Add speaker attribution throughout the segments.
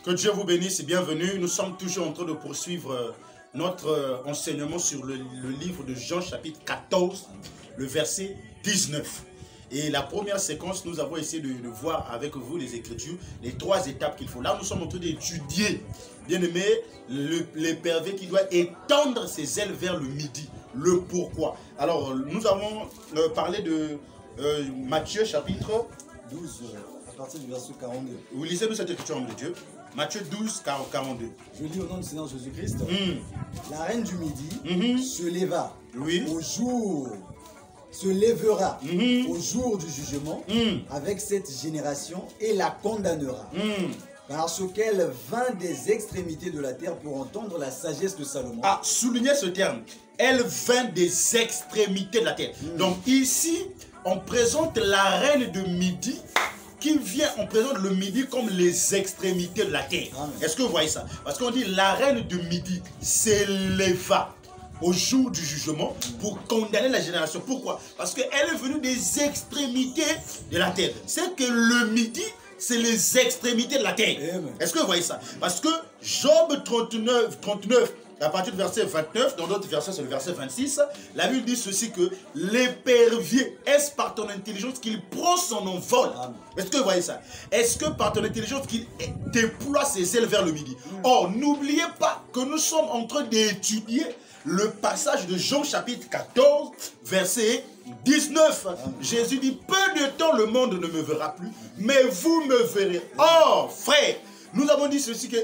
Speaker 1: Que Dieu vous bénisse et bienvenue. Nous sommes toujours en train de poursuivre notre enseignement sur le livre de Jean chapitre 14, le verset 19. Et la première séquence, nous avons essayé de voir avec vous les Écritures, les trois étapes qu'il faut. Là, nous sommes en train d'étudier, bien aimé, l'épervé qui doit étendre ses ailes vers le midi. Le pourquoi. Alors, nous avons parlé de Matthieu chapitre
Speaker 2: 12, à partir du verset 42.
Speaker 1: Vous lisez-nous cette écriture, homme de Dieu. Matthieu 12, 42.
Speaker 2: Je lis au nom du Seigneur Jésus-Christ. La reine du midi se leva au jour, se lèvera au jour du jugement avec cette génération et la condamnera. Parce qu'elle vint des extrémités de la terre pour entendre la sagesse de Salomon.
Speaker 1: Ah, soulignez ce terme. Elle vint des extrémités de la terre. Donc ici, on présente la reine de midi qui vient, on présente le midi comme les extrémités de la terre. Est-ce que vous voyez ça? Parce qu'on dit la reine de midi s'éleva au jour du jugement pour condamner la génération. Pourquoi? Parce qu'elle est venue des extrémités de la terre. C'est que le midi, c'est les extrémités de la terre. Est-ce que vous voyez ça? Parce que Job 39, à partir du verset 29, dans d'autres versets, c'est le verset 26, la Bible dit ceci que l'épervier, est-ce par ton intelligence qu'il prend son envol? Est-ce que vous voyez ça? Est-ce que par ton intelligence qu'il déploie ses ailes vers le midi? Or, n'oubliez pas que nous sommes en train d'étudier le passage de Jean chapitre 14, verset 19. Jésus dit, peu de temps le monde ne me verra plus, mais vous me verrez. Or, frère, nous avons dit ceci que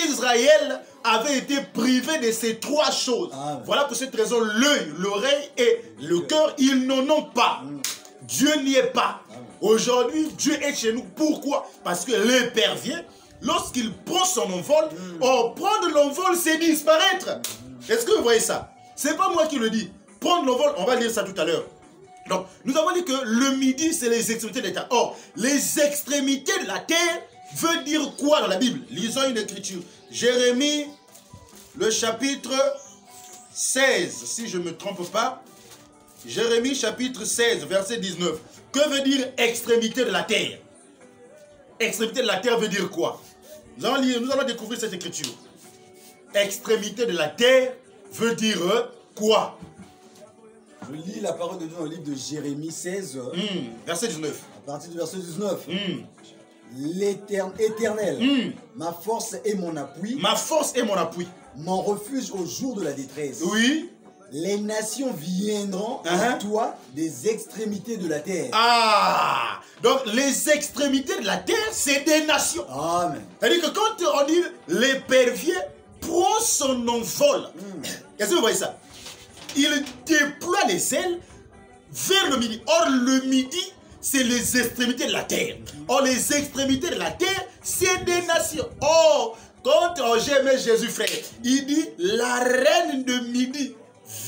Speaker 1: Israël avait été privé de ces trois choses. Voilà pour cette raison, l'œil, l'oreille et le cœur, ils n'en ont pas. Dieu n'y est pas. Aujourd'hui, Dieu est chez nous. Pourquoi? Parce que l'épervier, lorsqu'il prend son envol, prendre l'envol, c'est disparaître. Est-ce que vous voyez ça? C'est pas moi qui le dis. Prendre l'envol, on va lire ça tout à l'heure. Donc, nous avons dit que le midi, c'est les extrémités de la terre. Or, les extrémités de la terre veut dire quoi dans la Bible? Lisons une écriture. Jérémie, le chapitre 16, si je ne me trompe pas. Jérémie, chapitre 16, verset 19. Que veut dire extrémité de la terre? Extrémité de la terre veut dire quoi? Nous allons découvrir cette écriture. Extrémité de la terre veut dire quoi?
Speaker 2: Je lis la parole de Dieu dans le livre de Jérémie 16,
Speaker 1: verset 19.
Speaker 2: à partir du verset 19. Éternel, ma force et mon appui.
Speaker 1: Ma force et mon appui.
Speaker 2: Mon refuge au jour de la détresse.
Speaker 1: Oui.
Speaker 2: Les nations viendront à toi des extrémités de la terre.
Speaker 1: Ah! Donc les extrémités de la terre, c'est des nations.
Speaker 2: Amen.
Speaker 1: C'est-à-dire que quand on dit l'épervier prend son envol, est-ce que vous voyez ça? Il déploie les ailes vers le midi. Or, le midi, c'est les extrémités de la terre. Or, les extrémités de la terre, c'est des nations. Or, quand j'aimais Jésus, frère, il dit, la reine de midi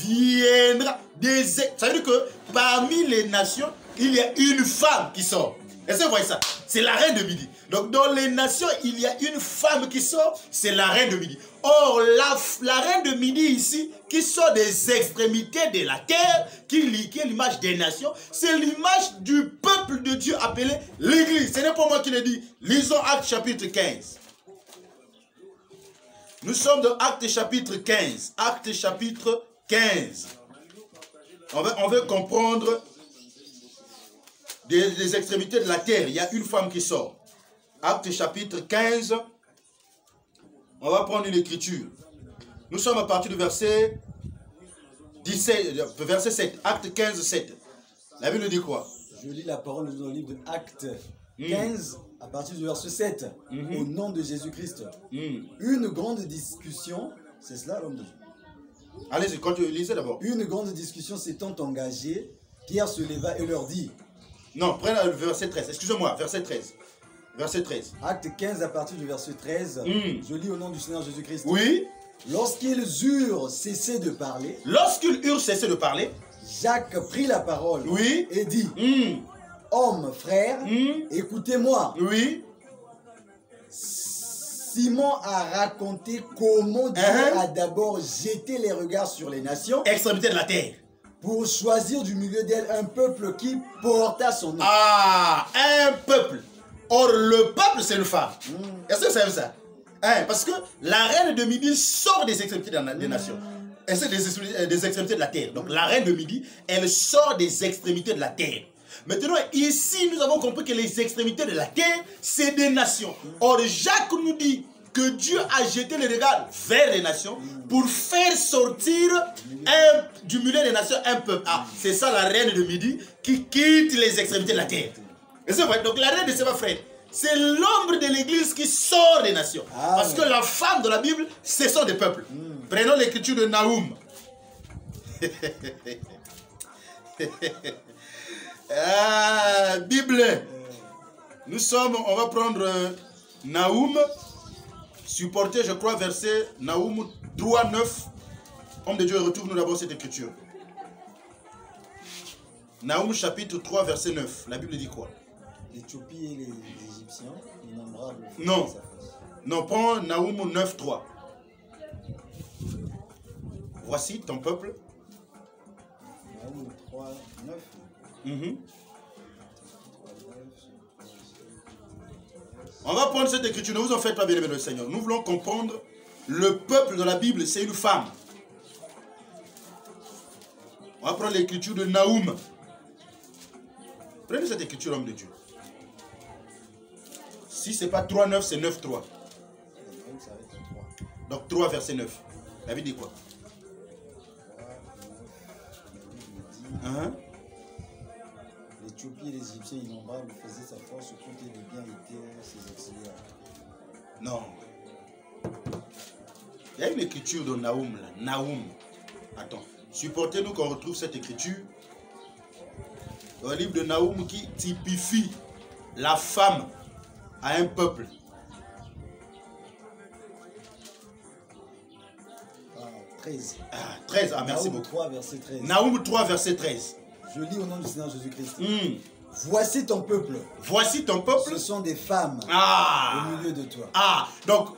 Speaker 1: viendra des... Ça veut dire que parmi les nations, il y a une femme qui sort. Est-ce que vous voyez ça? C'est la reine de midi. Donc dans les nations, il y a une femme qui sort, c'est la reine de midi. Or, la reine de midi ici, qui sort des extrémités de la terre, qui est l'image des nations, c'est l'image du peuple de Dieu appelé l'Église. Ce n'est pas moi qui le dis. Lisons Actes chapitre 15. Nous sommes dans Actes chapitre 15. Actes chapitre 15. On veut comprendre des extrémités de la terre. Il y a une femme qui sort. Actes chapitre 15. On va prendre une écriture. Nous sommes à partir du verset 17, verset 7. Acte 15, 7. La Bible dit quoi?
Speaker 2: Je lis la parole dans le livre de Actes 15, à partir du verset 7. Au nom de Jésus-Christ. Une grande discussion, c'est cela l'homme de Dieu?
Speaker 1: Allez-y, lisez d'abord.
Speaker 2: Une grande discussion s'étant engagée, Pierre se leva et leur dit...
Speaker 1: Non, prenez le verset 13. Excusez-moi, verset 13. Verset 13.
Speaker 2: Acte 15 à partir du verset 13. Je lis au nom du Seigneur Jésus-Christ.
Speaker 1: Oui.
Speaker 2: Lorsqu'ils eurent cessé de parler.
Speaker 1: Lorsqu'ils eurent cessé de parler.
Speaker 2: Jacques prit la parole.
Speaker 1: Oui.
Speaker 2: Et dit. Hommes, frères, écoutez-moi.
Speaker 1: Oui.
Speaker 2: Simon a raconté comment Dieu a d'abord jeté les regards sur les nations.
Speaker 1: Extrémité de la terre.
Speaker 2: Pour choisir du milieu d'elle un peuple qui porta son nom.
Speaker 1: Ah, un peuple. Or, le peuple, c'est une femme. Est-ce que vous savez ça? Hein, parce que la reine de Midi sort des extrémités des nations. Elle sort des extrémités de la terre. Donc la reine de Midi, elle sort des extrémités de la terre. Maintenant, ici, nous avons compris que les extrémités de la terre, c'est des nations. Or, Jacques nous dit que Dieu a jeté les regards vers les nations pour faire sortir du milieu des nations un peuple. Ah, c'est ça la reine de Midi qui quitte les extrémités de la terre. Et c'est vrai. Donc la reine de Séba, frère, c'est l'ombre de l'église qui sort des nations. Ah, parce que la femme de la Bible, ce sont des peuples. Prenons l'écriture de Naoum. Ah, Bible. On va prendre Naoum, supporté, je crois, verset Naoum 3, 9. Homme de Dieu, retrouve-nous d'abord cette écriture. Naoum chapitre 3, verset 9. La Bible dit quoi?
Speaker 2: L'Éthiopie et les Égyptiens, innombrables.
Speaker 1: Non, non, prends Naoum 9, 3. Voici ton peuple.
Speaker 2: Naoum 3, 9.
Speaker 1: On va prendre cette écriture. Ne vous en faites pas, bien-aimés le Seigneur. Nous voulons comprendre le peuple de la Bible, c'est une femme. On va prendre l'écriture de Naoum. Prenez cette écriture, homme de Dieu. Si ce n'est pas 3, 9, c'est 9, 3. Donc 3, verset 9. La Bible dit quoi?
Speaker 2: L'Éthiopie et les Égyptiens innombrables faisaient sa force contre les biens et terres, ses auxiliaires.
Speaker 1: Non. Il y a une écriture de Naoum là. Naoum. Attends. Supportez-nous qu'on retrouve cette écriture. Dans le livre de Naoum qui typifie la femme à un peuple.
Speaker 2: Ah, 13.
Speaker 1: Ah, 13. Ah, merci
Speaker 2: Naoum
Speaker 1: beaucoup.
Speaker 2: 3, verset 13.
Speaker 1: Naoum 3, verset 13.
Speaker 2: Je lis au nom du Seigneur Jésus-Christ. Voici ton peuple.
Speaker 1: Voici ton peuple.
Speaker 2: Ce sont des femmes au milieu de toi.
Speaker 1: Ah, donc,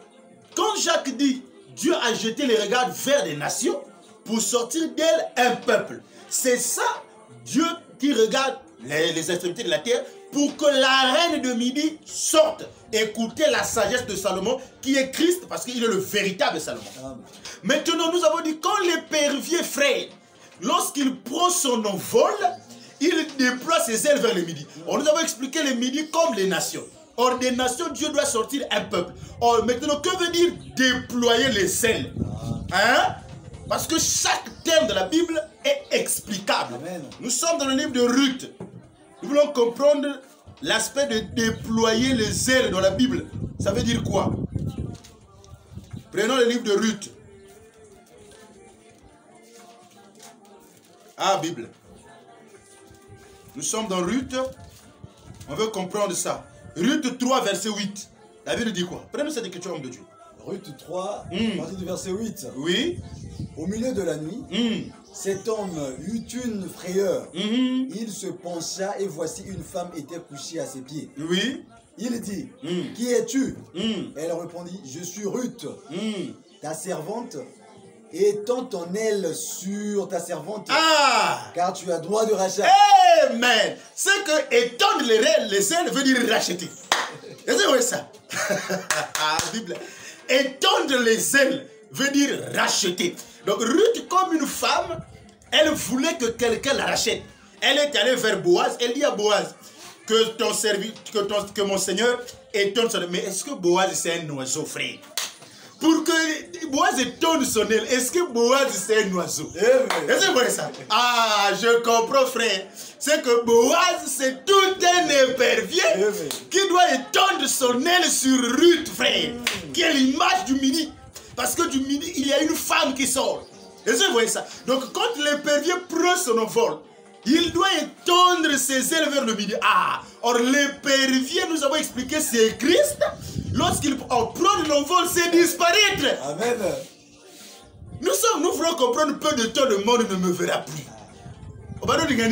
Speaker 1: quand Jacques dit, Dieu a jeté les regards vers les nations pour sortir d'elles un peuple. C'est ça, Dieu qui regarde les extrémités de la terre pour que la reine de Midi sorte. Écoutez la sagesse de Salomon qui est Christ parce qu'il est le véritable Salomon. Amen. Maintenant, nous avons dit, quand l'épervier frère, lorsqu'il prend son envol, il déploie ses ailes vers le Midi. On nous avons expliqué les Midi comme les nations. Or, des nations, Dieu doit sortir un peuple. Or, maintenant, que veut dire déployer les ailes? Hein? Parce que chaque terme de la Bible est explicable. Amen. Nous sommes dans le livre de Ruth. Nous voulons comprendre l'aspect de déployer les ailes dans la Bible. Ça veut dire quoi? Prenons le livre de Ruth. Ah, Bible. Nous sommes dans Ruth. On veut comprendre ça. Ruth 3, verset 8. La Bible dit quoi? Prenez cette écriture, homme de Dieu.
Speaker 2: Ruth 3, partie du verset 8.
Speaker 1: Oui.
Speaker 2: Au milieu de la nuit, cet homme eut une frayeur. Il se pencha et voici une femme était couchée à ses pieds.
Speaker 1: Oui.
Speaker 2: Il dit, qui es-tu? Elle répondit, je suis Ruth, ta servante. Et étends ton aile sur ta servante, car tu as droit de rachat.
Speaker 1: Amen. C'est que étendre les ailes veut dire racheter. Est-ce que vous voyez ça? Bible. Étendre les ailes veut dire racheter. Donc Ruth, comme une femme, elle voulait que quelqu'un la rachète. Elle est allée vers Boaz. Elle dit à Boaz que mon Seigneur étonne son aile. Mais est-ce que Boaz c'est un oiseau, frère? Pour que Boaz étonne son aile, est-ce que Boaz c'est un oiseau? Est-ce que vous voyez ça? Ah, je comprends, frère. C'est que Boaz c'est tout un épervier qui doit étendre son aile sur Ruth, frère. Qui est l'image du Midi. Parce que du Midi, il y a une femme qui sort. Est-ce que vous voyez ça? Donc quand l'épervier prend son envol, il doit étendre ses ailes vers le Midi. Ah, or l'épervier, nous avons expliqué, c'est Christ. Lorsqu'il prend l'envol, c'est disparaître.
Speaker 2: Amen.
Speaker 1: Nous voulons comprendre peu de temps, le monde ne me verra plus. On va nous dire,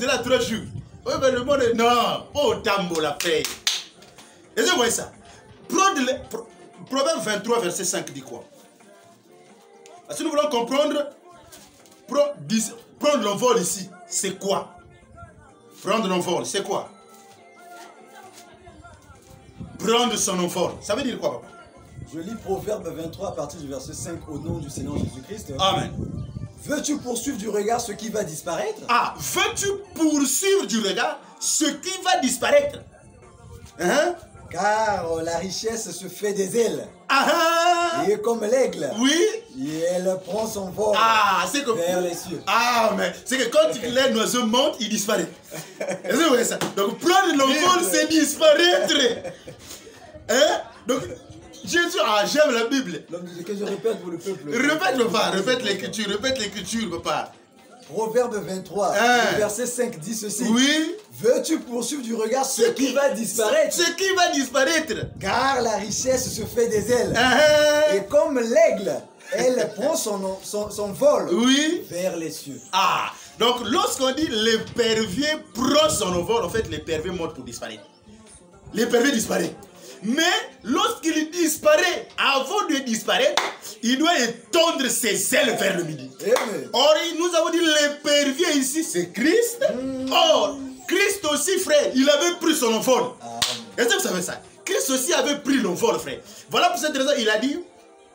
Speaker 1: là 3 jours. Oui, mais le monde est... Non, oh, tambo la paix. Est-ce que vous voyez ça? Proverbe 23, verset 5 dit quoi? Parce que nous voulons comprendre, prendre l'envol ici, c'est quoi? Prendre l'envol, c'est quoi? Prendre son envol, ça veut dire quoi, papa?
Speaker 2: Je lis Proverbe 23 à partir du verset 5 au nom du Seigneur Jésus-Christ.
Speaker 1: Amen.
Speaker 2: Veux-tu poursuivre du regard ce qui va disparaître?
Speaker 1: Ah, veux-tu poursuivre du regard ce qui va disparaître? Hein?
Speaker 2: Car la richesse se fait des ailes.
Speaker 1: Ah,
Speaker 2: Et comme l'aigle.
Speaker 1: oui.
Speaker 2: Et elle prend son vol
Speaker 1: C'est que,
Speaker 2: vers les cieux.
Speaker 1: Ah, mais c'est que quand les oiseaux montent, ils disparaissent. C'est vrai ça. Donc prendre l'envol, c'est disparaître. Hein? Donc, Jésus, j'aime la Bible.
Speaker 2: Donc, que je répète pour le peuple.
Speaker 1: Répète, papa, répète l'écriture, papa.
Speaker 2: Proverbe 23, le verset 5 dit ceci.
Speaker 1: Oui.
Speaker 2: Veux-tu poursuivre du regard ce qui va disparaître?
Speaker 1: Ce qui va disparaître.
Speaker 2: Car la richesse se fait des ailes. Et comme l'aigle, elle prend son vol vers les cieux.
Speaker 1: Donc lorsqu'on dit l'épervier prend son envol, en fait l'épervier monte pour disparaître. L'épervier disparaît. Mais lorsqu'il disparaît, avant de disparaître, il doit étendre ses ailes vers le midi. Or, nous avons dit l'épervier ici, c'est Christ. Or, Christ aussi, frère, il avait pris son envol. Est-ce que vous savez ça? Christ aussi avait pris l'envol, frère. Voilà pour cette raison, il a dit,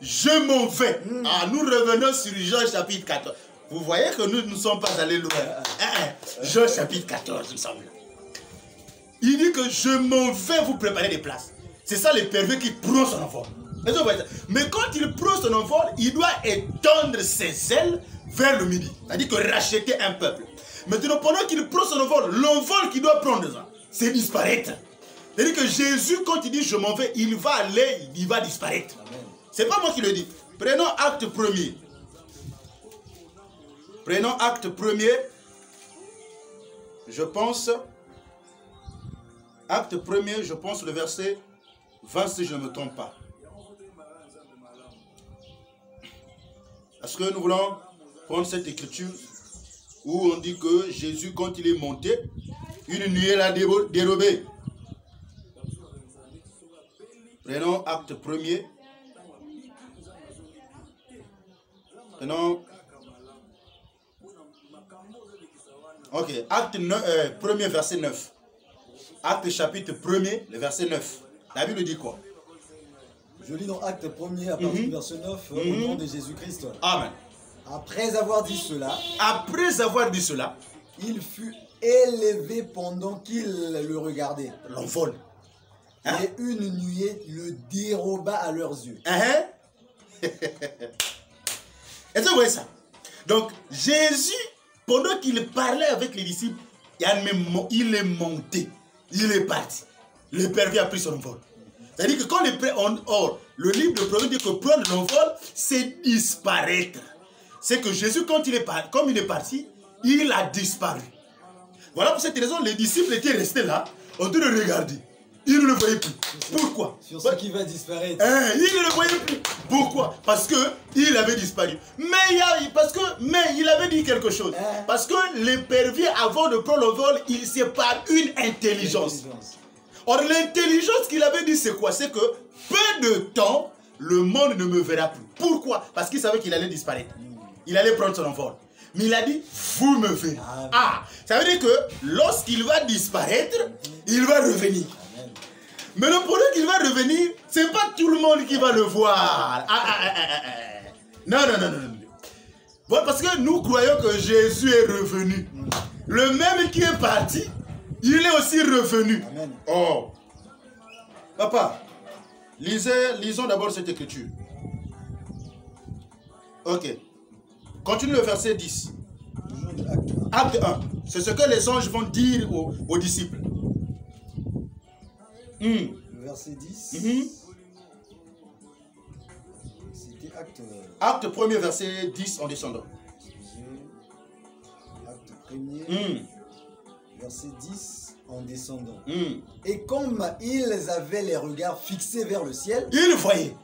Speaker 1: je m'en vais. Nous revenons sur Jean chapitre 14. Vous voyez que nous ne sommes pas allés loin. Jean chapitre 14, il me semble. Il dit que je m'en vais vous préparer des places. C'est ça l'épervier qui prend son envol. Mais quand il prend son envol, il doit étendre ses ailes vers le midi. C'est-à-dire que racheter un peuple. Maintenant, pendant qu'il prend son envol, l'envol qu'il doit prendre, c'est disparaître. C'est-à-dire que Jésus, quand il dit je m'en vais, il va aller, il va disparaître. C'est pas moi qui le dis. Prenons acte premier. Prenons acte premier. Je pense. Acte premier, je pense le verset 20 si je ne me trompe pas. Est-ce que nous voulons prendre cette écriture où on dit que Jésus, quand il est monté, une nuée l'a dérobé. Prenons acte premier. Prenons. Ok, acte premier, verset 9. Acte chapitre 1er, le verset 9. La Bible dit quoi?
Speaker 2: Je lis dans Acte 1er à partir du verset 9 au nom de Jésus-Christ.
Speaker 1: Amen.
Speaker 2: Après avoir dit cela, il fut élevé pendant qu'il le regardait.
Speaker 1: L'envol.
Speaker 2: Et une nuée le déroba à leurs yeux.
Speaker 1: Est-ce que vous voyez ça? Donc, Jésus, pendant qu'il parlait avec les disciples, il est monté. Il est parti. L'épervier a pris son envol. C'est-à-dire que quand le livre de Proverbe dit que prendre l'envol, c'est disparaître. C'est que Jésus, comme il est parti, il a disparu. Voilà pour cette raison, les disciples étaient restés là, en train de regarder. Ils ne le voyaient plus. Pourquoi?
Speaker 2: Sur ce qui va disparaître.
Speaker 1: Ils ne le voyaient plus. Pourquoi? Parce qu'il avait disparu. Mais il avait dit quelque chose. Parce que l'épervier, avant de prendre le vol, il sait par une intelligence. Or, l'intelligence qu'il avait dit, c'est quoi? C'est que peu de temps, le monde ne me verra plus. Pourquoi? Parce qu'il savait qu'il allait disparaître. Il allait prendre son envol. Mais il a dit, vous me verrez. Ça veut dire que lorsqu'il va disparaître, il va revenir. Mais le problème qu'il va revenir, c'est pas tout le monde qui va le voir. Non. Bon, parce que nous croyons que Jésus est revenu. Le même qui est parti, il est aussi revenu.
Speaker 2: Amen.
Speaker 1: Oh. Papa, lisons d'abord cette écriture. Ok. Continue le verset 10. Acte 1. C'est ce que les anges vont dire aux disciples.
Speaker 2: Le verset 10. C'était
Speaker 1: acte 1er, verset 10 en descendant.
Speaker 2: Acte 1er, verset 10 en descendant. Et comme ils avaient les regards fixés vers le ciel,
Speaker 1: ils voyaient.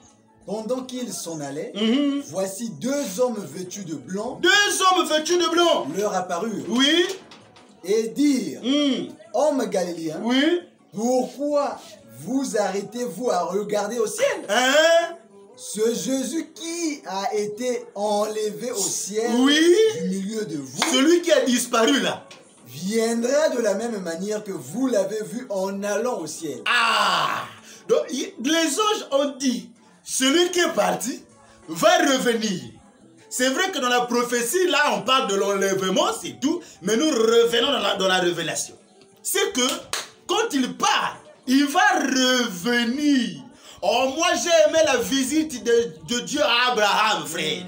Speaker 2: Pendant qu'ils s'en allaient, voici deux hommes vêtus de blanc. Leur apparurent.
Speaker 1: Oui.
Speaker 2: Et dirent, hommes galiléens, pourquoi vous arrêtez-vous à regarder au ciel? Ce Jésus qui a été enlevé au ciel du milieu de vous,
Speaker 1: celui qui a disparu là,
Speaker 2: viendra de la même manière que vous l'avez vu en allant au ciel.
Speaker 1: Donc les anges ont dit, celui qui est parti va revenir. C'est vrai que dans la prophétie, là, on parle de l'enlèvement, c'est tout, mais nous revenons dans la révélation. C'est que, quand il part, il va revenir. Oh, moi, j'ai aimé la visite de Dieu à Abraham, frère.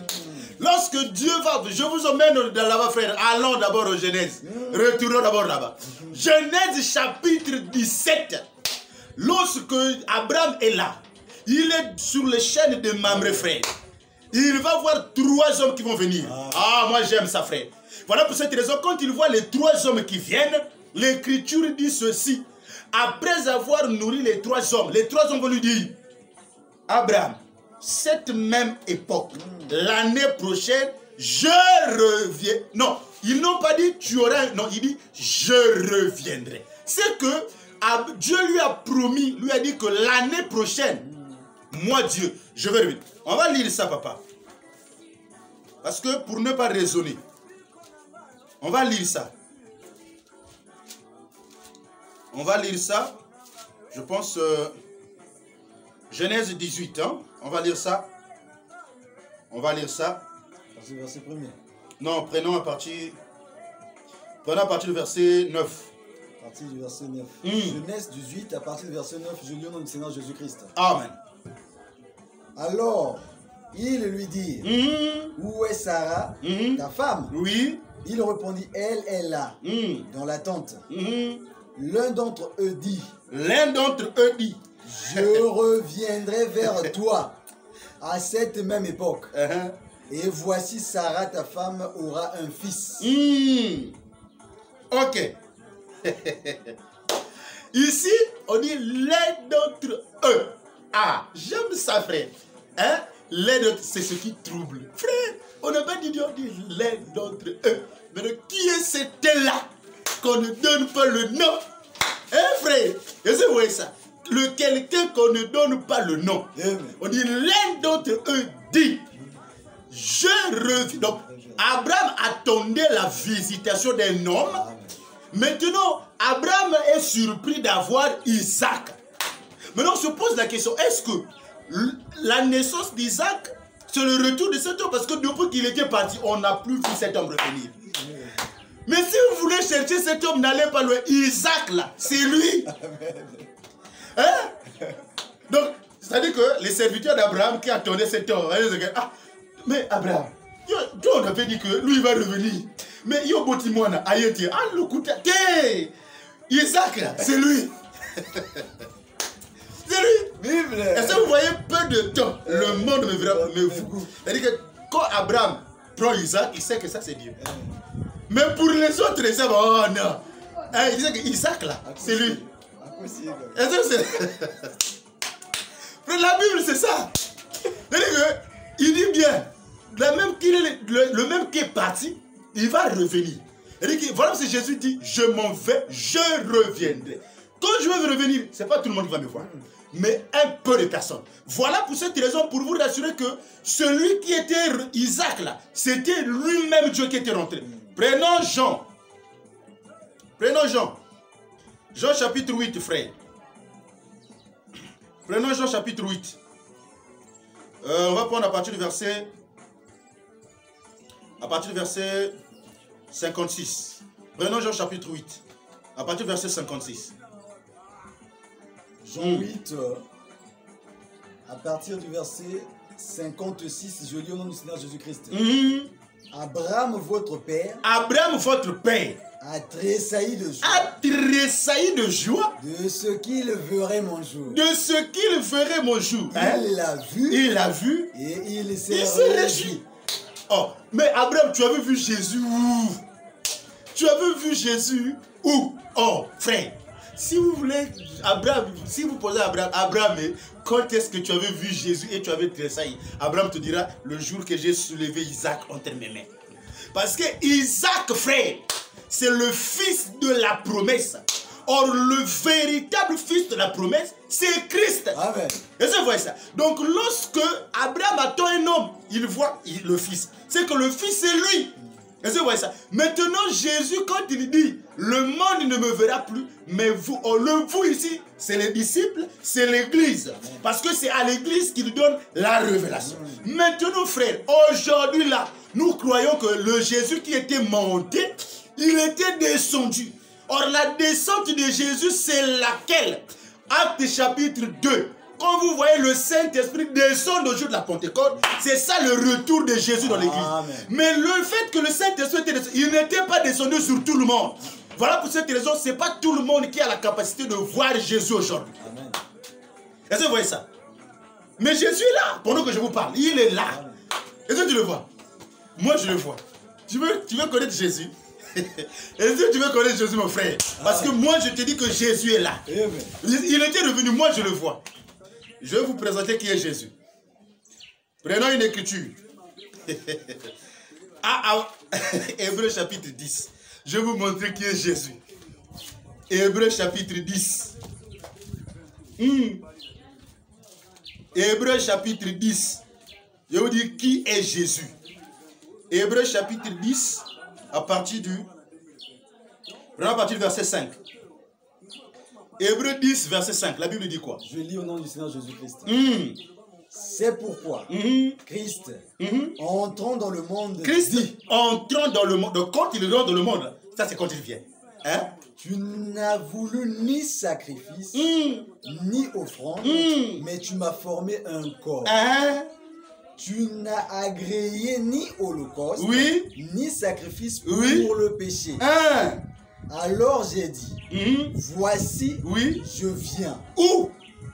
Speaker 1: Lorsque Dieu va, je vous emmène là-bas, frère, allons d'abord au Genèse. Retournons d'abord là-bas. Genèse chapitre 17. Lorsque Abraham est là, il est sur les chaînes de Mamré, frère. Il va voir 3 hommes qui vont venir. Ah, moi j'aime ça, frère. Voilà pour cette raison, quand il voit les 3 hommes qui viennent, l'Écriture dit ceci. Après avoir nourri les 3 hommes vont lui dire, Abraham, cette même époque, l'année prochaine, je reviens. Non, ils n'ont pas dit tu auras. Non, il dit je reviendrai. C'est que Dieu lui a promis, lui a dit que l'année prochaine, moi Dieu, je vais revenir. On va lire ça, papa. Parce que pour ne pas raisonner, on va lire ça. On va lire ça. Je pense Genèse 18, hein? On va lire ça. On va lire ça.
Speaker 2: C'est le verset 1er.
Speaker 1: Non, prenons à partir du verset 9.
Speaker 2: À partir du verset 9. Genèse 18, à partir du verset 9, je lis au nom du Seigneur Jésus-Christ.
Speaker 1: Amen.
Speaker 2: Alors, il lui dit, où est Sarah, ta femme?
Speaker 1: Oui.
Speaker 2: Il répondit, elle est là, dans la tente. L'un d'entre eux dit, je reviendrai vers toi à cette même époque. Et voici Sarah, ta femme, aura un fils.
Speaker 1: Ok. Ici, on dit l'un d'entre eux. Ah, j'aime ça, frère. Hein? L'un d'entre eux, c'est ce qui trouble. Frère, on n'a pas dit Dieu, on dit l'un d'entre eux. Mais qui est cet là qu'on ne donne pas le nom? Hein, frère? Est-ce que vous voyez ça? Le quelqu'un qu'on ne donne pas le nom. On dit l'un d'entre eux dit, je reviens. Donc, Abraham attendait la visitation d'un homme. Maintenant, Abraham est surpris d'avoir Isaac. Maintenant, on se pose la question, est-ce que la naissance d'Isaac, c'est le retour de cet homme? Parce que depuis qu'il était parti, on n'a plus vu cet homme revenir. Mais si vous voulez chercher cet homme, n'allez pas loin. Isaac, là, c'est lui. Hein? Donc, c'est-à-dire que les serviteurs d'Abraham qui attendaient cet homme, ah, mais Abraham, on avait dit que lui, il va revenir. Mais il y a un bâtiment, ah, le coup de Isaac, là, c'est lui. C'est lui. Est-ce que vous voyez peu de temps, le monde me verra, mais vous. C'est-à-dire que quand Abraham prend Isaac, il sait que ça, c'est Dieu. Mais pour les autres, ils savent, oh non. Il disait que Isaac, là, c'est lui. Est-ce que c'est... La Bible, c'est ça. C'est-à-dire qu'il dit bien, le même qui est parti, il va revenir. Voilà ce que Jésus dit, je m'en vais, je reviendrai. Quand je vais revenir, ce n'est pas tout le monde qui va me voir, mais un peu de personnes. Voilà pour cette raison, pour vous rassurer que celui qui était Isaac là, c'était lui-même Dieu qui était rentré. Prenons Jean. Prenons Jean. Jean chapitre 8, frère. Prenons Jean chapitre 8. On va prendre à partir du verset 56. Prenons Jean chapitre 8. À partir du verset 56.
Speaker 2: Jean 8, à partir du verset 56, je lis au nom du Seigneur Jésus-Christ. Abraham, votre père,
Speaker 1: a
Speaker 2: tressailli de joie.
Speaker 1: De joie.
Speaker 2: De ce qu'il verrait mon jour.
Speaker 1: De ce qu'il verrait mon jour. Il l'a vu.
Speaker 2: Et il s'est réjoui.
Speaker 1: Oh, mais Abraham, tu avais vu Jésus où? Tu avais vu Jésus où? Oh, frère. Si vous voulez, Abraham, si vous posez à Abraham, quand est-ce que tu avais vu Jésus et tu avais tressailli? Abraham te dira, le jour que j'ai soulevé Isaac entre mes mains. Parce que Isaac, frère, c'est le fils de la promesse. Or, le véritable fils de la promesse, c'est Christ.
Speaker 2: Amen.
Speaker 1: Est-ce que vous voyez ça? Donc, lorsque Abraham attend un homme, il voit le fils. C'est que le fils, c'est lui. Est-ce que vous voyez ça? Maintenant, Jésus, quand il dit, le monde ne me verra plus, mais vous, le vous ici, c'est les disciples, c'est l'église. Parce que c'est à l'église qu'il donne la révélation. Maintenant, frère, aujourd'hui là, nous croyons que le Jésus qui était monté, il était descendu. Or, la descente de Jésus, c'est laquelle? Acte chapitre 2. Quand vous voyez le Saint-Esprit descendre au jour de la Pentecôte, c'est ça le retour de Jésus dans l'église. Mais le fait que le Saint-Esprit était descendu, il n'était pas descendu sur tout le monde. Voilà pour cette raison, ce n'est pas tout le monde qui a la capacité de voir Jésus aujourd'hui. Est-ce que vous voyez ça? Mais Jésus est là, pendant que je vous parle. Il est là. Est-ce que tu le vois? Moi, je le vois. Tu veux connaître Jésus? Est-ce que tu veux connaître Jésus, mon frère? Parce que moi, je te dis que Jésus est là. Il était revenu, moi, je le vois. Je vais vous présenter qui est Jésus. Prenons une écriture. Hébreux chapitre 10. Je vais vous montrer qui est Jésus. Hébreux chapitre 10. Hébreux chapitre 10. Je vais vous dire qui est Jésus. Hébreux chapitre 10, à partir du verset 5. Hébreux 10, verset 5. La Bible dit quoi? Je
Speaker 2: lis au nom du Seigneur Jésus-Christ. C'est pourquoi Christ, entrant dans le monde...
Speaker 1: Christ dit, entrant dans le monde. Donc quand il rentre dans le monde, ça c'est quand il vient. Hein?
Speaker 2: Tu n'as voulu ni sacrifice, ni offrande, mais tu m'as formé un corps. Tu n'as agréé ni holocauste, ni sacrifice pour le péché. Alors j'ai dit, voici, je viens.
Speaker 1: Où?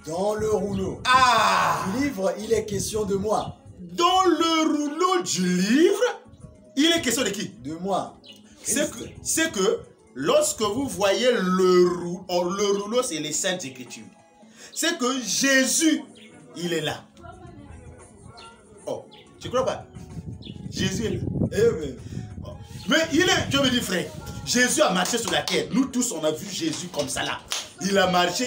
Speaker 2: Dans le rouleau du livre, il est question de moi.
Speaker 1: Dans le rouleau du livre, il est question de qui?
Speaker 2: De moi.
Speaker 1: C'est que lorsque vous voyez le rouleau, c'est les Saintes Écritures. C'est que Jésus, il est là. Oh, tu crois pas? Jésus est là. Mais il est, je me dis frère, Jésus a marché sur la terre. Nous tous, on a vu Jésus comme ça là. Il a marché,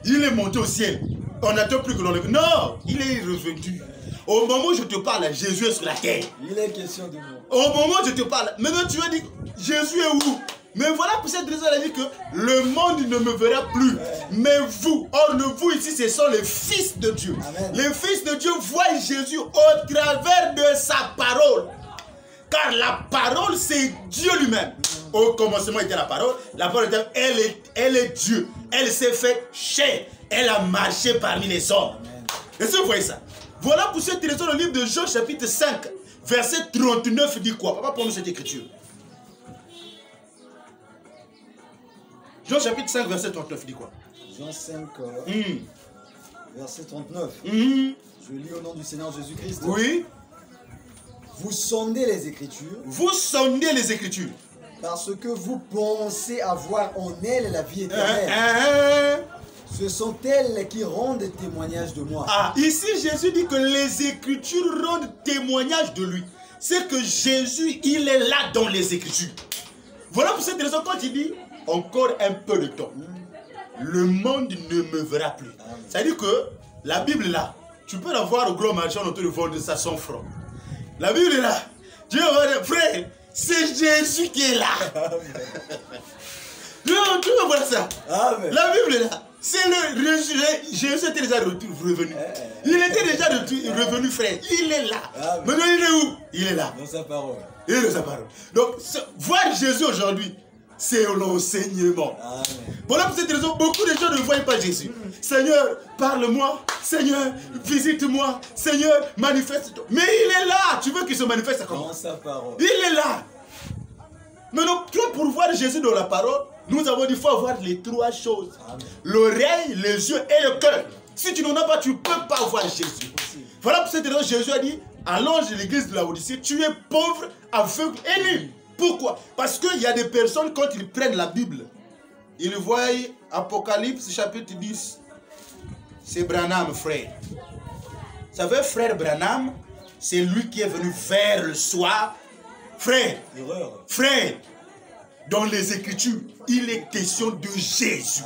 Speaker 1: il est monté au ciel. On n'attend plus que l'on le... Non, il est revenu. Au moment où je te parle, Jésus est sur la terre.
Speaker 2: Il est question de moi.
Speaker 1: Au moment où je te parle, maintenant tu vas dire, Jésus est où? Mais voilà pour cette raison, elle a dit que le monde ne me verra plus, mais vous. Or, vous ici, ce sont les fils de Dieu. Amen. Les fils de Dieu voient Jésus au travers de sa parole. Car la parole, c'est Dieu lui-même. Au commencement était la parole était, elle est Dieu. Elle s'est faite chair. Elle a marché parmi les hommes. Est-ce que vous voyez ça? Voilà pour cette raison, le livre de Jean, chapitre 5, verset 39 dit quoi? Papa, prends-nous cette écriture. Jean chapitre 5, verset 39 dit quoi?
Speaker 2: Jean 5, verset 39. Je lis au nom du Seigneur Jésus-Christ.
Speaker 1: Oui.
Speaker 2: Vous sondez les Écritures.
Speaker 1: Vous sondez les Écritures.
Speaker 2: Parce que vous pensez avoir en elles la vie éternelle. Ce sont elles qui rendent témoignage de moi.
Speaker 1: Ici Jésus dit que les Écritures rendent témoignage de lui. C'est que Jésus, il est là dans les Écritures. Voilà pour cette raison quand il dit encore un peu de temps, le monde ne me verra plus. C'est-à-dire que la Bible est là. Tu peux la voir au grand marchand autour de vendre ça 100 francs. La Bible est là. Dieu va dire, frère, c'est Jésus qui est là. Tu veux voir ça?
Speaker 2: Amen.
Speaker 1: La Bible est là. C'est le Jésus était déjà revenu. Il était déjà revenu, frère. Il est là.
Speaker 2: Amen.
Speaker 1: Maintenant, il est où? Il est là.
Speaker 2: Dans sa parole.
Speaker 1: Il est dans sa parole. Donc, voir Jésus aujourd'hui, c'est l'enseignement. Voilà pour cette raison, beaucoup de gens ne voient pas Jésus. Seigneur, parle-moi. Seigneur, visite-moi. Seigneur, manifeste-toi. Mais il est là. Tu veux qu'il se manifeste comment?
Speaker 2: Dans sa parole.
Speaker 1: Il est là. Mais donc, toi, pour voir Jésus dans la parole, nous avons dit qu'il faut avoir les trois choses. L'oreille, les yeux et le cœur. Si tu n'en as pas, tu ne peux pas voir Jésus. Voilà pour cette raison, Jésus a dit, à l'ange de l'église de Laodicée, tu es pauvre, aveugle et nu. Pourquoi? Parce qu'il y a des personnes, quand ils prennent la Bible, ils voient Apocalypse chapitre 10. C'est Branham, frère. Vous savez, frère Branham, c'est lui qui est venu vers le soir. Frère, dans les Écritures, il est question de Jésus.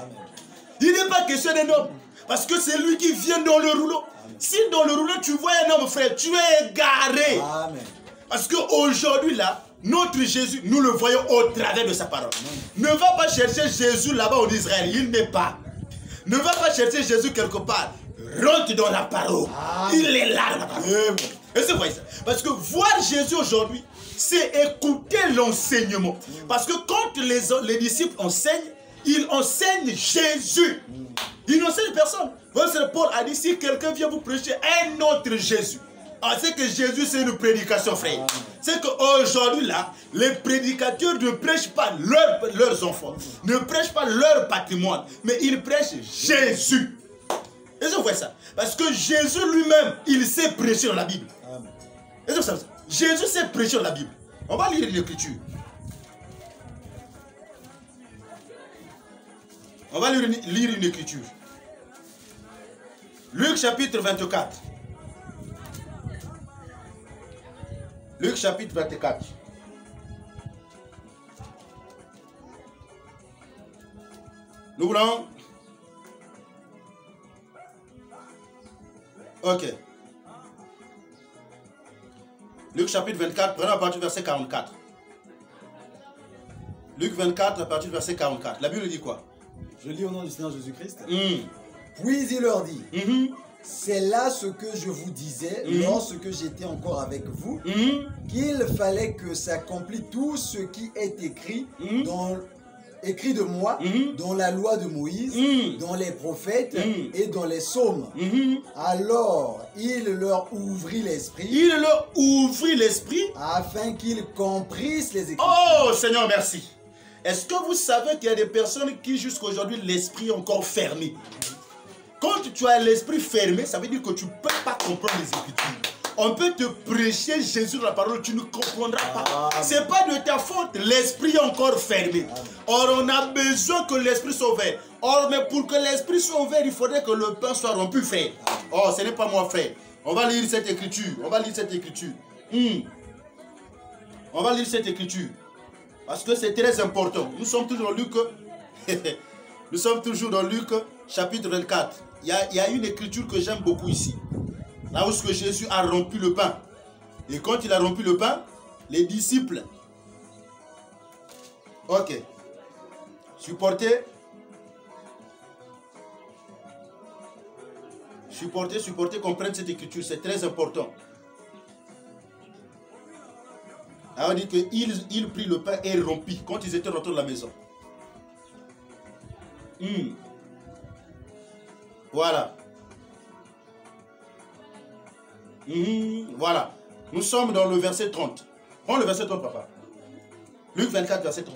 Speaker 1: Il n'est pas question d'un homme. Parce que c'est lui qui vient dans le rouleau. Si dans le rouleau, tu vois un homme, frère, tu es égaré. Parce qu'aujourd'hui, là, notre Jésus, nous le voyons au travers de sa parole. Ne va pas chercher Jésus là-bas en Israël, il n'est pas. Ne va pas chercher Jésus quelque part. Rentre dans la parole. Il est là, la parole. Et c'est vrai ça. Parce que voir Jésus aujourd'hui, c'est écouter l'enseignement. Parce que quand les disciples enseignent, ils enseignent Jésus. Ils n'enseignent personne. Paul a dit, si quelqu'un vient vous prêcher un autre Jésus, c'est que Jésus c'est une prédication, frère. C'est qu'aujourd'hui là, les prédicateurs ne prêchent pas leurs enfants, ne prêchent pas leur patrimoine, mais ils prêchent Jésus. Et je vois ça. Parce que Jésus lui-même, il sait prêcher dans la Bible. Et je vois ça. Jésus sait prêcher dans la Bible. On va lire l'écriture. On va lire une écriture. Luc chapitre 24. Luc chapitre 24. Nous voulons. Ok. Luc chapitre 24, prenons à partir du verset 44. Luc 24, à partir du verset 44. La Bible dit quoi?
Speaker 2: Je lis au nom du Seigneur Jésus-Christ. Puis il leur dit, c'est là ce que je vous disais lorsque j'étais encore avec vous, qu'il fallait que s'accomplisse tout ce qui est écrit écrit de moi dans la loi de Moïse, dans les prophètes et dans les psaumes. Alors il leur ouvrit l'esprit.
Speaker 1: Il leur ouvrit l'esprit
Speaker 2: afin qu'ils comprissent les Écritures.
Speaker 1: Oh Seigneur, merci. Est-ce que vous savez qu'il y a des personnes qui jusqu'à aujourd'hui l'esprit est encore fermé? Quand tu as l'esprit fermé, ça veut dire que tu ne peux pas comprendre les Écritures. On peut te prêcher Jésus dans la parole, tu ne comprendras pas. Ce n'est pas de ta faute, l'esprit est encore fermé. Or, on a besoin que l'esprit soit ouvert. Or, mais pour que l'esprit soit ouvert, il faudrait que le pain soit rompu, frère. Oh, ce n'est pas moi, frère. On va lire cette écriture. On va lire cette écriture. On va lire cette écriture. Parce que c'est très important. Nous sommes toujours dans Luc. Nous sommes toujours dans Luc, chapitre 24. Il y a une écriture que j'aime beaucoup ici. Là où Jésus a rompu le pain. Et quand il a rompu le pain, les disciples, ok, supportez, comprennent cette écriture, c'est très important. Alors on dit qu'il prit le pain et rompit quand ils étaient rentrés de la maison. Voilà. Voilà. Nous sommes dans le verset 30. Prends le verset 30, papa. Luc 24, verset 30.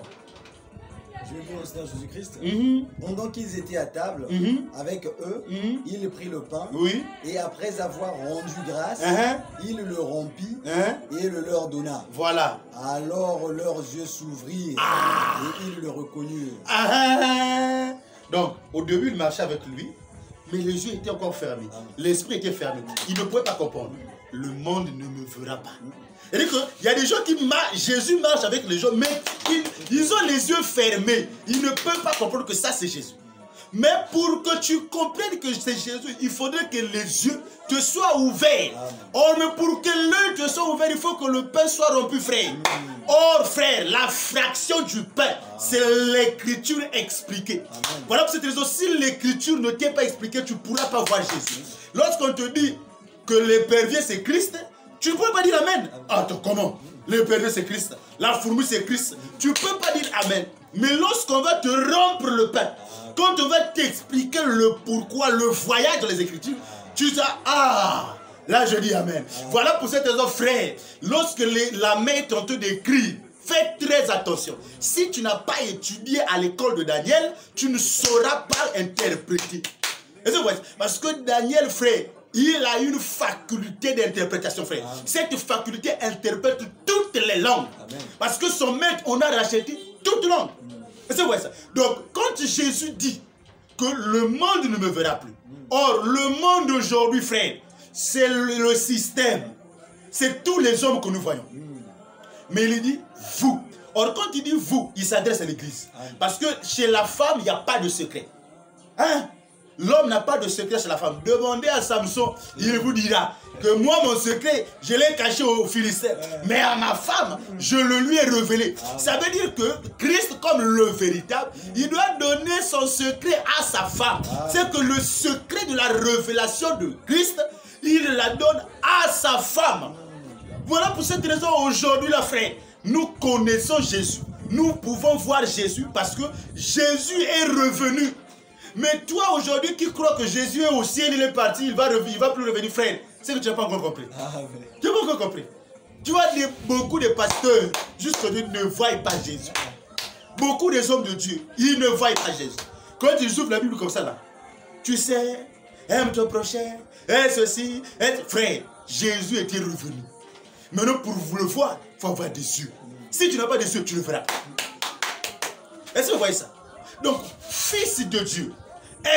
Speaker 2: Je vais dire au Seigneur Jésus-Christ. Pendant qu'ils étaient à table avec eux, il prit le pain et après avoir rendu grâce, il le rompit et le leur donna.
Speaker 1: Voilà.
Speaker 2: Alors leurs yeux s'ouvrirent et ils le reconnurent.
Speaker 1: Donc, au début, il marchait avec lui, mais les yeux étaient encore fermés. L'esprit était fermé. Il ne pouvait pas comprendre. Le monde ne me verra pas. C'est-à-dire qu'il y a des gens qui marchent, Jésus marche avec les gens, mais ils ont les yeux fermés. Ils ne peuvent pas comprendre que ça, c'est Jésus. Mais pour que tu comprennes que c'est Jésus, il faudrait que les yeux te soient ouverts. Or, mais pour que l'œil te soit ouvert, il faut que le pain soit rompu, frère. Or, frère, la fraction du pain, c'est l'écriture expliquée. Voilà pour cette raison, si l'écriture ne t'est pas expliquée, tu ne pourras pas voir Jésus. Lorsqu'on te dit que l'épervier c'est Christ, tu ne peux pas dire Amen. Attends, comment? L'épervier c'est Christ, la fourmi c'est Christ. Tu ne peux pas dire Amen. Mais lorsqu'on va te rompre le pain, quand on va t'expliquer le pourquoi, le voyage dans les Écritures, tu dis là je dis Amen. Voilà pour cette raison, frère, lorsque la main est en train d'écrire, fais très attention. Si tu n'as pas étudié à l'école de Daniel, tu ne sauras pas interpréter. Parce que Daniel, frère, il a une faculté d'interprétation, frère. Cette faculté interprète toutes les langues. Parce que son maître, on a racheté toutes les langues. C'est vrai ça. Donc, quand Jésus dit que le monde ne me verra plus, or, le monde aujourd'hui, frère, c'est le système. C'est tous les hommes que nous voyons. Mais il dit vous. Or, quand il dit vous, il s'adresse à l'église. Parce que chez la femme, il n'y a pas de secret. l'homme n'a pas de secret chez la femme. Demandez à Samson, il vous dira que moi, mon secret, je l'ai caché aux Philistins. Mais à ma femme, je le lui ai révélé. Ça veut dire que Christ, comme le véritable, il doit donner son secret à sa femme. C'est que le secret de la révélation de Christ, il la donne à sa femme. Voilà pour cette raison, aujourd'hui, la frère, nous connaissons Jésus. Nous pouvons voir Jésus parce que Jésus est revenu. Mais toi, aujourd'hui, qui crois que Jésus est au ciel, il est parti, il va plus revenir, frère, c'est que tu n'as pas encore compris. Tu n'as pas encore compris. Tu vois, beaucoup de pasteurs, jusqu'aujourd'hui, ne voient pas Jésus. Beaucoup des hommes de Dieu, ils ne voient pas Jésus. Quand tu ouvres la Bible comme ça, là, tu sais, aime ton prochain, et ceci, frère, Jésus était revenu. Maintenant, pour vous le voir, il faut avoir des yeux. Si tu n'as pas des yeux, tu le verras. Est-ce que vous voyez ça? Donc, fils de Dieu,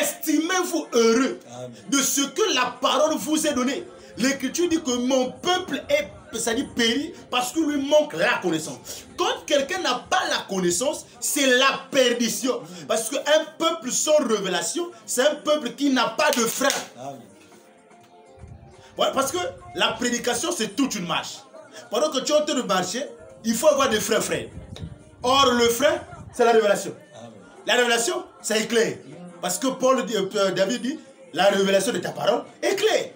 Speaker 1: estimez-vous heureux de ce que la parole vous est donnée. L'Écriture dit que mon peuple est, c'est-à-dire péri parce qu'il lui manque la connaissance. Quand quelqu'un n'a pas la connaissance, c'est la perdition. Parce qu'un peuple sans révélation, c'est un peuple qui n'a pas de frein. Ouais, parce que la prédication, c'est toute une marche. Pendant que tu es en train de marcher, il faut avoir des freins, frère. Or, le frein, c'est la révélation. La révélation, ça éclaire. Parce que David dit, la révélation de ta parole éclaire.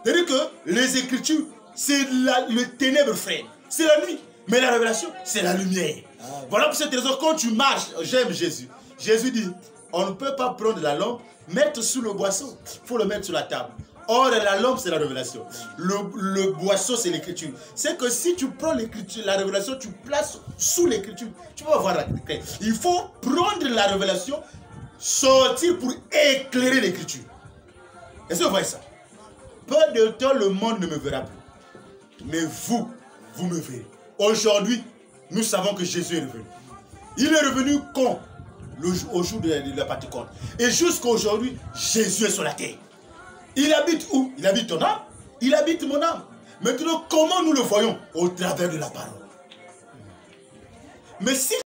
Speaker 1: C'est-à-dire que les Écritures, c'est le ténèbre, frère. C'est la nuit. Mais la révélation, c'est la lumière. Voilà pour cette raison, quand tu marches, j'aime Jésus. Jésus dit, on ne peut pas prendre la lampe, mettre sous le boisseau. Il faut le mettre sur la table. Or, la lampe, c'est la révélation. Le boisseau, c'est l'écriture. C'est que si tu prends l'écriture, la révélation, tu places sous l'écriture, tu vas voir la clé. Il faut prendre la révélation, sortir pour éclairer l'écriture. Est-ce que vous voyez ça? Peu de temps, le monde ne me verra plus. Mais vous, vous me verrez. Aujourd'hui, nous savons que Jésus est revenu. Il est revenu quand? Au jour de la Pentecôte. Et jusqu'à aujourd'hui, Jésus est sur la terre. Il habite où? Il habite ton âme. Il habite mon âme. Maintenant, comment nous le voyons? Au travers de la parole. Mais si